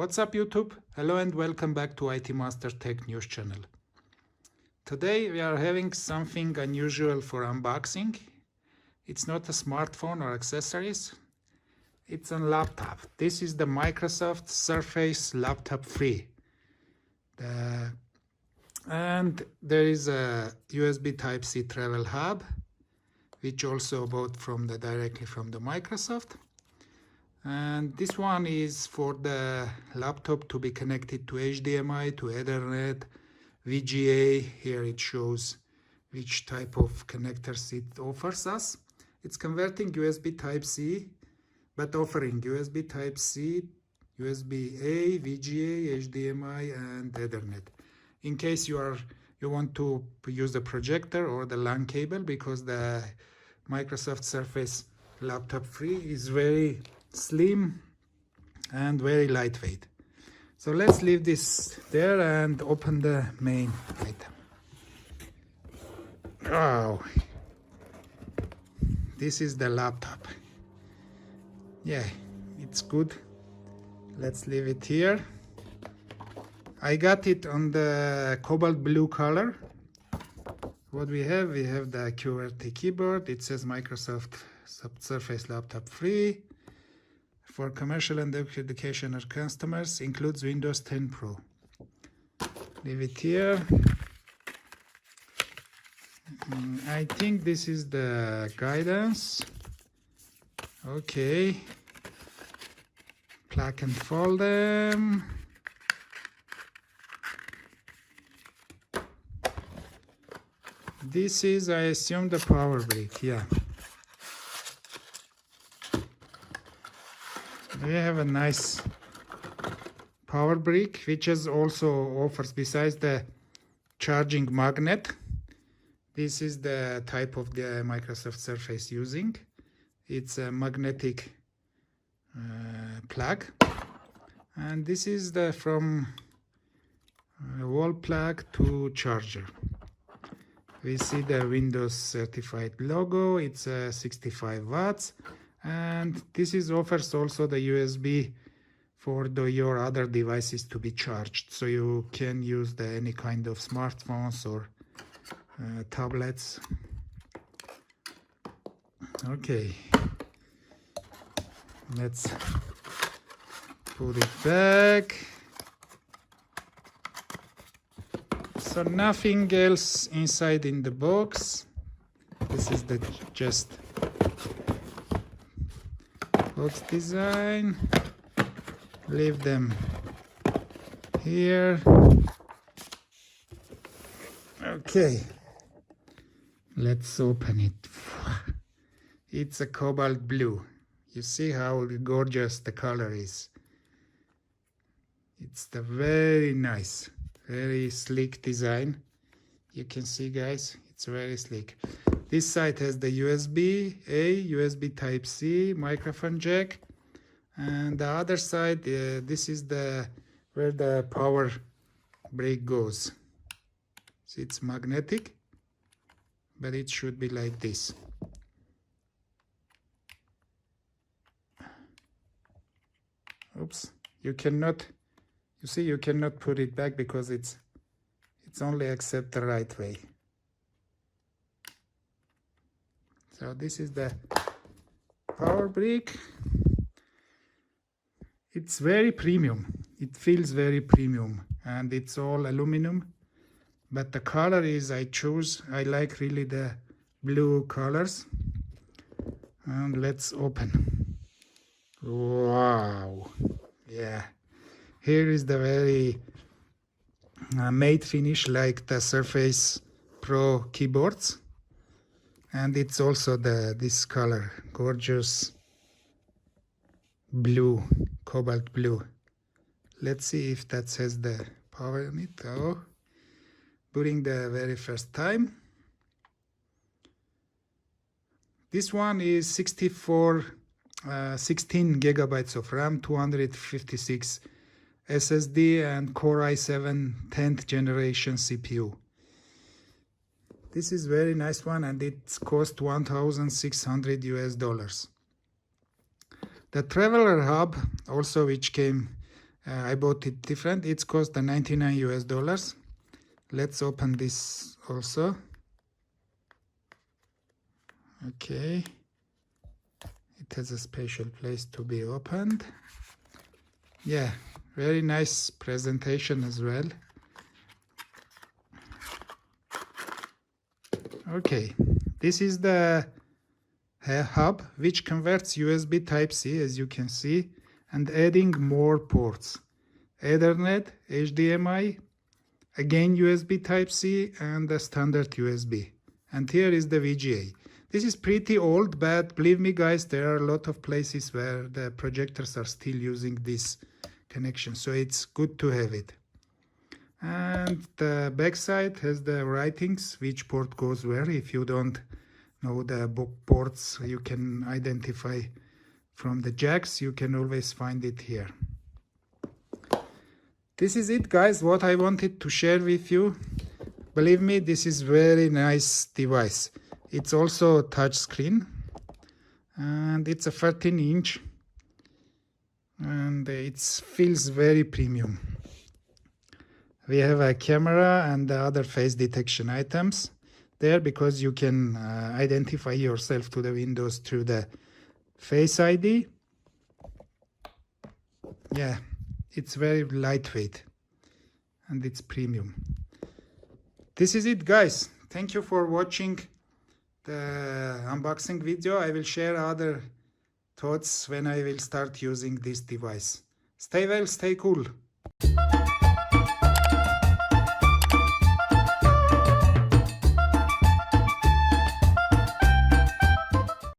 What's up YouTube? Hello and welcome back to IT Master Tech News channel. Today we are having something unusual for unboxing. It's not a smartphone or accessories. It's a laptop. This is the Microsoft Surface Laptop 3. And there is a USB Type-C travel hub, which also bought directly from the Microsoft. And this one is for the laptop to be connected to HDMI, to Ethernet, VGA. Here it shows which type of connectors it offers us. It's converting USB Type-C, but offering USB Type-C, USB-A, VGA, HDMI, and Ethernet. In case you want to use the projector or the LAN cable, because the Microsoft Surface Laptop 3 is very slim and very lightweight. So let's leave this there and open the main item. Wow, this is the laptop. Yeah, it's good. Let's leave it here. I got it on the cobalt blue color. What we have the QWERTY keyboard. It says Microsoft Surface Laptop 3 for commercial and educational customers, includes Windows 10 Pro. Leave it here. I think this is the guidance. Okay. Plug and fold them. This is, I assume, the power brick. Yeah. We have a nice power brick, which also offers, besides the charging magnet, this is the type of the Microsoft Surface using. It's a magnetic plug, and this is the from wall plug to charger. We see the Windows certified logo. It's 65 watts. And this offers also the USB for your other devices to be charged. So you can use any kind of smartphones or tablets. Okay. Let's put it back. So nothing else inside in the box. This is just box design. Leave them here. Okay, let's open it. It's a cobalt blue. You see how gorgeous the color is. It's the very nice, very sleek design. You can see, guys, it's very sleek. This side has the USB-A, USB Type-C, microphone jack, and the other side, this is where the power brick goes. See, it's magnetic, but it should be like this. Oops, you cannot put it back because it's only accept the right way. So this is the power brick. It's very premium. It feels very premium, and it's all aluminum. But the color is, I like really the blue colors. And let's open. Wow. Yeah. Here is the very matte finish, like the Surface Pro keyboards. And it's also this color, gorgeous blue, cobalt blue. Let's see if that says the power on it. Oh, booting the very first time. This one is 16 gigabytes of RAM, 256 SSD, and Core i7 10th generation CPU. This is very nice one, and it cost $1,600 US. The Traveler Hub, also which came I bought it different. It's cost $99 US. Let's open this also. Okay, it has a special place to be opened. Yeah, very nice presentation as well. Okay, this is the hub which converts USB Type-C, as you can see, and adding more ports. Ethernet, HDMI, again USB Type-C, and the standard USB. And here is the VGA. This is pretty old, but believe me guys, there are a lot of places where the projectors are still using this connection, so it's good to have it. And the backside has the writings, which port goes where. If you don't know the book ports you can identify from the jacks, you can always find it here. This is it guys, what I wanted to share with you. Believe me, this is very nice device. It's also a touch screen, and it's a 13-inch, and it feels very premium. We have a camera and the other face detection items there, because you can identify yourself to the windows through the Face ID. Yeah, it's very lightweight and it's premium. This is it guys. Thank you for watching the unboxing video. I will share other thoughts when I will start using this device. Stay well, stay cool.